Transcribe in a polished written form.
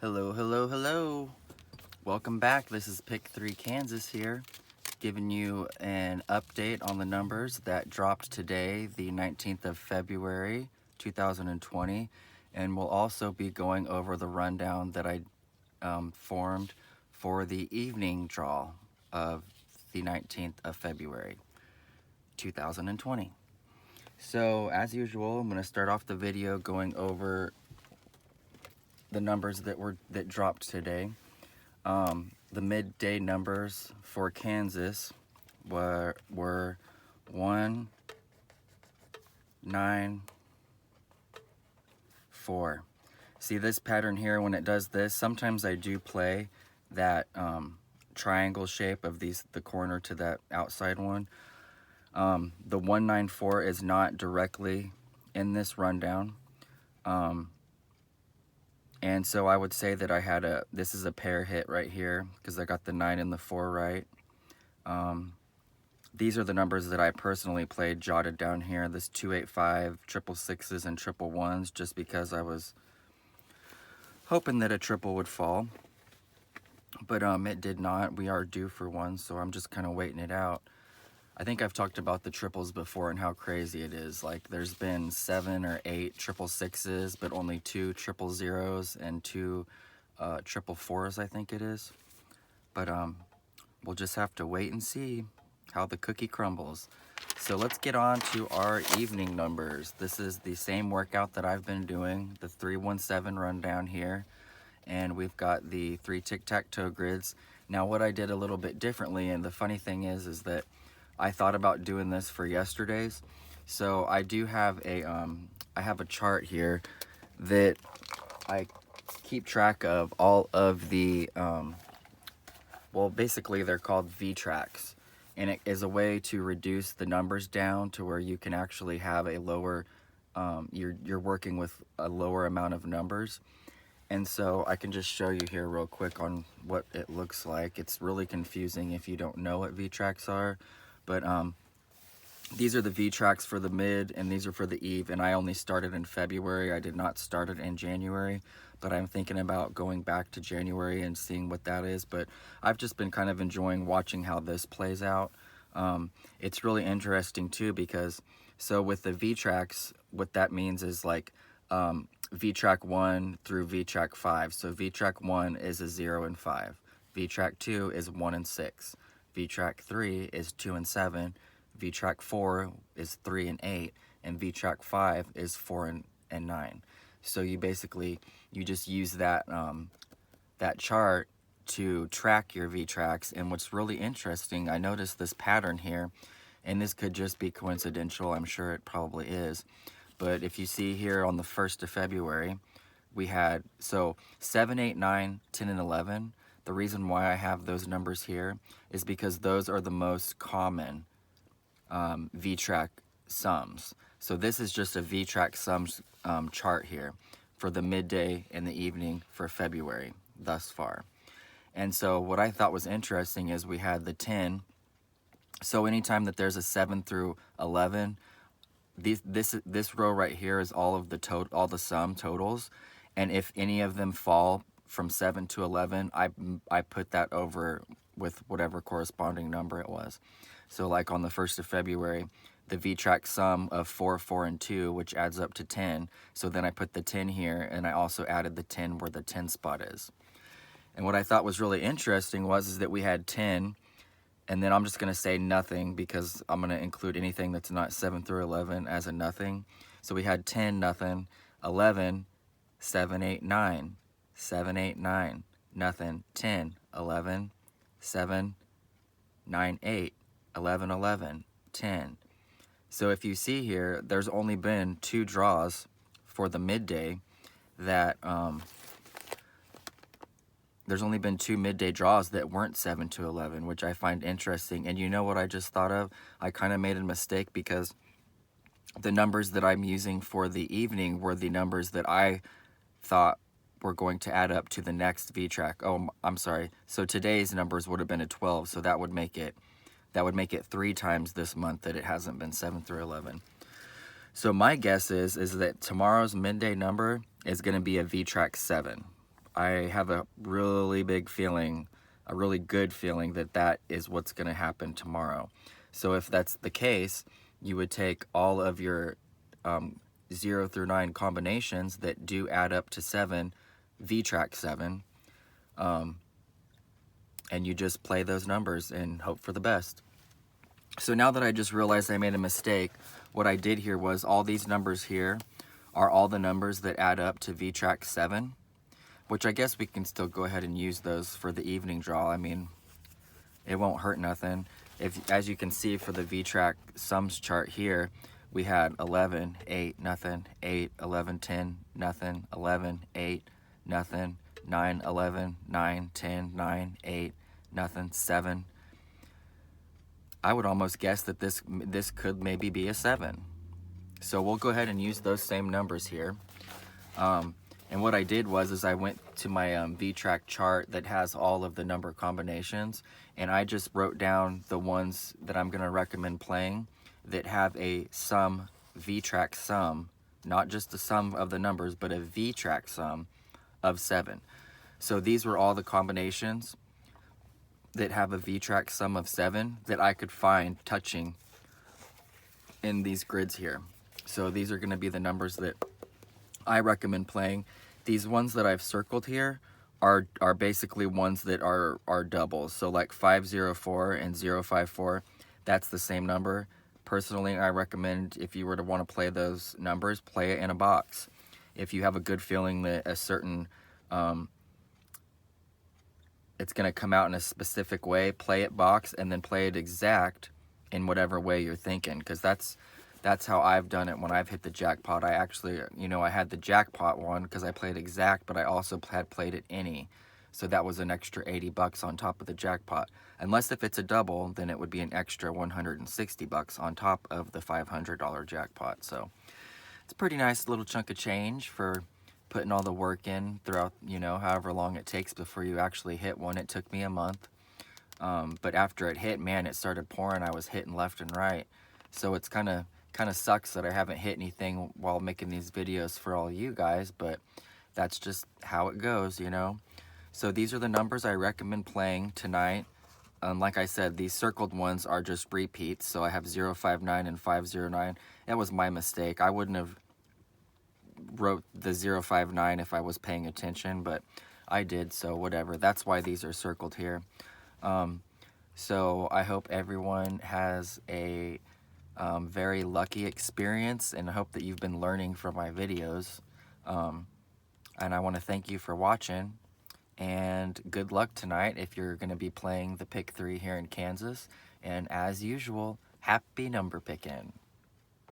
Hello, hello, hello. Welcome back. This is Pick 3 Kansas here, giving you an update on the numbers that dropped today, the 19th of February, 2020. And we'll also be going over the rundown that I formed for the evening draw of the 19th of February, 2020. So, as usual, I'm going to start off the video going over the numbers that dropped today. The midday numbers for Kansas were 1, 9, 4. See this pattern here when it does this? Sometimes I do play that triangle shape of the corner to that outside one. The 194 is not directly in this rundown. And so I would say that I had this is a pair hit right here because I got the 9 and the 4 right. These are the numbers that I personally played, jotted down here. This 285, triple sixes, and triple ones, just because I was hoping that a triple would fall. But it did not. We are due for one, so I'm just kind of waiting it out. I think I've talked about the triples before and how crazy it is. Like, there's been 7 or 8 triple sixes, but only 2 triple zeros and 2 triple fours, I think it is. But we'll just have to wait and see how the cookie crumbles. So let's get on to our evening numbers. This is the same workout that I've been doing, the 317 rundown here. And we've got the 3 tic-tac-toe grids. Now, what I did a little bit differently, and the funny thing is that I thought about doing this for yesterday's. So I do have I have a chart here that I keep track of all of the, well, basically they're called V-tracks. And it is a way to reduce the numbers down to where you can actually have a lower, you're working with a lower amount of numbers. And so I can just show you here real quick on what it looks like. It's really confusing if you don't know what V-tracks are. But these are the V-tracks for the mid, and these are for the eve. And I only started in February. I did not start it in January. But I'm thinking about going back to January and seeing what that is. But I've just been kind of enjoying watching how this plays out. It's really interesting too, because so with the V-tracks, what that means is like V-track 1 through V-track 5. So V-track 1 is a 0 and 5. V-track 2 is 1 and 6. V-track 3 is 2 and 7. V-track 4 is 3 and 8. And V-track 5 is 4 and 9. So you basically, you just use that, that chart to track your V-tracks. And what's really interesting, I noticed this pattern here, and this could just be coincidental, I'm sure it probably is. But if you see here on the 1st of February, we had, so 7, 8, 9, 10, and 11. The reason why I have those numbers here is because those are the most common V-track sums. So this is just a V-track sums chart here for the midday and the evening for February thus far. And so what I thought was interesting is we had the 10. So anytime that there's a 7 through 11, this row right here is all of all the sum totals, and if any of them fall from 7 to 11, I put that over with whatever corresponding number it was. So like on the 1st of February, the V-track sum of 4, 4, and 2, which adds up to 10. So then I put the 10 here, and I also added the 10 where the 10 spot is. And what I thought was really interesting is that we had 10, and then I'm just going to say nothing because I'm going to include anything that's not 7 through 11 as a nothing. So we had 10, nothing, 11, 7, 8, 9, 7, 8, 9, nothing, 10, 11, 7, 9, 8, 11, 11, 10. So if you see here, there's only been 2 draws for the midday that, there's only been 2 midday draws that weren't 7 to 11, which I find interesting. And you know what I just thought of? I kind of made a mistake because the numbers that I'm using for the evening were the numbers that I thought were going to add up to the next V-track. Oh, I'm sorry. So today's numbers would have been a 12, so that would make it 3 times this month that it hasn't been 7 through 11. So my guess is that tomorrow's midday number is going to be a V-track 7. I have a really big feeling, a really good feeling that that is what's going to happen tomorrow. So if that's the case, you would take all of your 0 through 9 combinations that do add up to 7, V-Track 7, and you just play those numbers and hope for the best. So now that I just realized I made a mistake, what I did here was all these numbers here are all the numbers that add up to V-Track 7, which I guess we can still go ahead and use those for the evening draw. I mean, it won't hurt nothing. If, as you can see for the V-Track sums chart here, we had 11, 8, nothing, 8, 11, 10, nothing, 11, 8, nothing, 9, 11, 9, 10, 9, 8, nothing, 7. I would almost guess that this could maybe be a 7. So we'll go ahead and use those same numbers here. And what I did was I went to my V-Track chart that has all of the number combinations, and I just wrote down the ones that I'm going to recommend playing that have a sum, V-Track sum, not just the sum of the numbers, but a V-Track sum of 7. So these were all the combinations that have a V-Track sum of 7 that I could find touching in these grids here. So these are going to be the numbers that I recommend playing. These ones that I've circled here are basically ones that are doubles. So like 504 and 054, that's the same number. Personally, I recommend if you were to want to play those numbers, play it in a box. If you have a good feeling that a certain it's going to come out in a specific way, play it box and then play it exact in whatever way you're thinking, because that's how I've done it when I've hit the jackpot. I actually, you know, I had the jackpot one because I played exact, but I also had played it any. So that was an extra 80 bucks on top of the jackpot. Unless if it's a double, then it would be an extra 160 bucks on top of the $500 jackpot. So it's a pretty nice little chunk of change for putting all the work in throughout, you know, however long it takes before you actually hit one. It took me a month. But after it hit, man, it started pouring. I was hitting left and right. So it's kind of sucks that I haven't hit anything while making these videos for all you guys, but that's just how it goes, you know. So these are the numbers I recommend playing tonight. Like I said, these circled ones are just repeats. So I have 059 and 509. That was my mistake. I wouldn't have wrote the 059 if I was paying attention, but I did, so whatever. That's why these are circled here. So I hope everyone has a very lucky experience, and I hope that you've been learning from my videos. And I want to thank you for watching, and good luck tonight if you're going to be playing the Pick 3 here in Kansas. And as usual, happy number picking.